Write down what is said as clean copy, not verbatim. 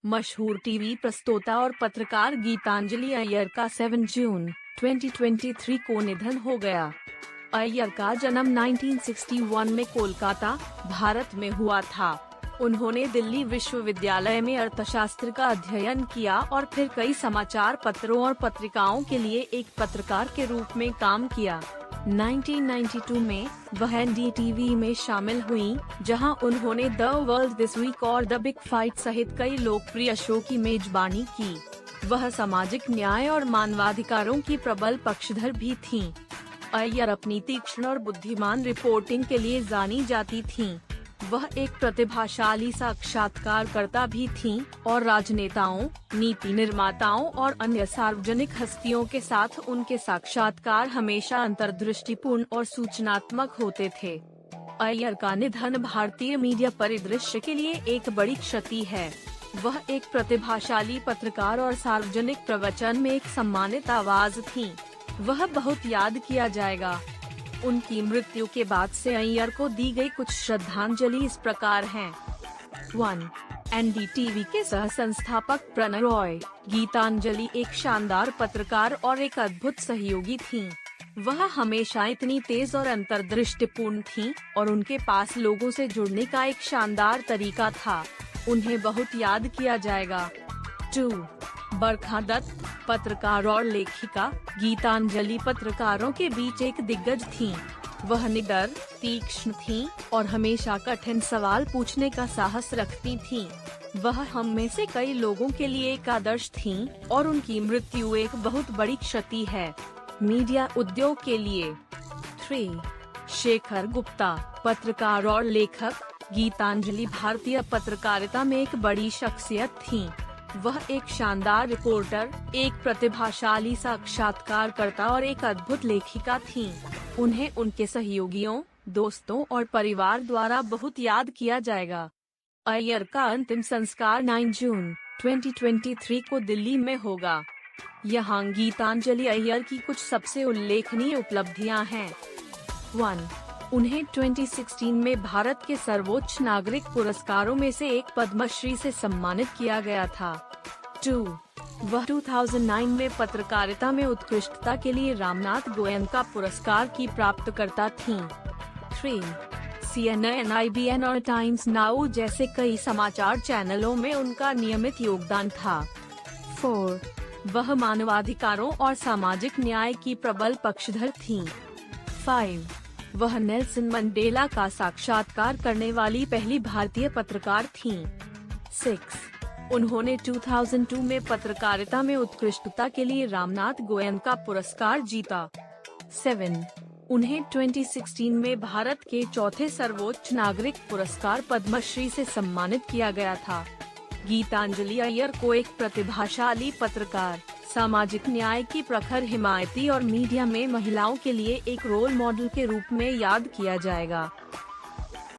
मशहूर टीवी प्रस्तोता और पत्रकार गीतांजलि अय्यर का 7 जून 2023 को निधन हो गया। अय्यर का जन्म 1961 में कोलकाता, भारत में हुआ था। उन्होंने दिल्ली विश्वविद्यालय में अर्थशास्त्र का अध्ययन किया और फिर कई समाचार पत्रों और पत्रिकाओं के लिए एक पत्रकार के रूप में काम किया। 1992 में वह एनडीटीवी में शामिल हुईं, जहां उन्होंने द वर्ल्ड दिस वीक और द बिग फाइट सहित कई लोकप्रिय शो की मेजबानी की। वह सामाजिक न्याय और मानवाधिकारों की प्रबल पक्षधर भी थीं। अय्यर अपनी तीक्ष्ण और बुद्धिमान रिपोर्टिंग के लिए जानी जाती थीं। वह एक प्रतिभाशाली साक्षात्कारकर्ता भी थीं और राजनेताओं, नीति निर्माताओं और अन्य सार्वजनिक हस्तियों के साथ उनके साक्षात्कार हमेशा अंतर्दृष्टिपूर्ण और सूचनात्मक होते थे। अय्यर का निधन भारतीय मीडिया परिदृश्य के लिए एक बड़ी क्षति है। वह एक प्रतिभाशाली पत्रकार और सार्वजनिक प्रवचन में एक सम्मानित आवाज थीं। वह बहुत याद किया जाएगा। उनकी मृत्यु के बाद से अय्यर को दी गई कुछ श्रद्धांजलि इस प्रकार हैं। 1. एनडीटीवी के सह संस्थापक प्रणय रॉय। गीतांजलि एक शानदार पत्रकार और एक अद्भुत सहयोगी थीं। वह हमेशा इतनी तेज और अंतर्दृष्टिपूर्ण थीं और उनके पास लोगों से जुड़ने का एक शानदार तरीका था। उन्हें बहुत याद किया जाएगा। 2. बरखा दत्त, पत्रकार और लेखिका। गीतांजलि पत्रकारों के बीच एक दिग्गज थीं। वह निडर, तीक्ष्ण थीं और हमेशा कठिन सवाल पूछने का साहस रखती थीं। वह हम में से कई लोगों के लिए एक आदर्श थीं और उनकी मृत्यु एक बहुत बड़ी क्षति है मीडिया उद्योग के लिए। 3. शेखर गुप्ता, पत्रकार और लेखक। गीतांजलि भारतीय पत्रकारिता में एक बड़ी शख्सियत थीं। वह एक शानदार रिपोर्टर, एक प्रतिभाशाली साक्षात्कारकर्ता और एक अद्भुत लेखिका थीं। उन्हें उनके सहयोगियों, दोस्तों और परिवार द्वारा बहुत याद किया जाएगा। अय्यर का अंतिम संस्कार 9 जून 2023 को दिल्ली में होगा। यहाँ गीतांजलि अय्यर की कुछ सबसे उल्लेखनीय उपलब्धियां हैं। 1. उन्हें 2016 में भारत के सर्वोच्च नागरिक पुरस्कारों में से एक पद्मश्री से सम्मानित किया गया था। 2. वह 2009 में पत्रकारिता में उत्कृष्टता के लिए रामनाथ गोयनका पुरस्कार की प्राप्तकर्ता थीं। 3. CNN, IBN और टाइम्स नाउ जैसे कई समाचार चैनलों में उनका नियमित योगदान था। 4. वह मानवाधिकारों और सामाजिक न्याय की प्रबल पक्षधर थीं। 5. वह नेल्सन मंडेला का साक्षात्कार करने वाली पहली भारतीय पत्रकार थीं। 6. उन्होंने 2002 में पत्रकारिता में उत्कृष्टता के लिए रामनाथ गोयनका पुरस्कार जीता। 7. उन्हें 2016 में भारत के चौथे सर्वोच्च नागरिक पुरस्कार पद्मश्री से सम्मानित किया गया था। गीतांजलि अय्यर को एक प्रतिभाशाली पत्रकार, सामाजिक न्याय की प्रखर हिमायती और मीडिया में महिलाओं के लिए एक रोल मॉडल के रूप में याद किया जाएगा।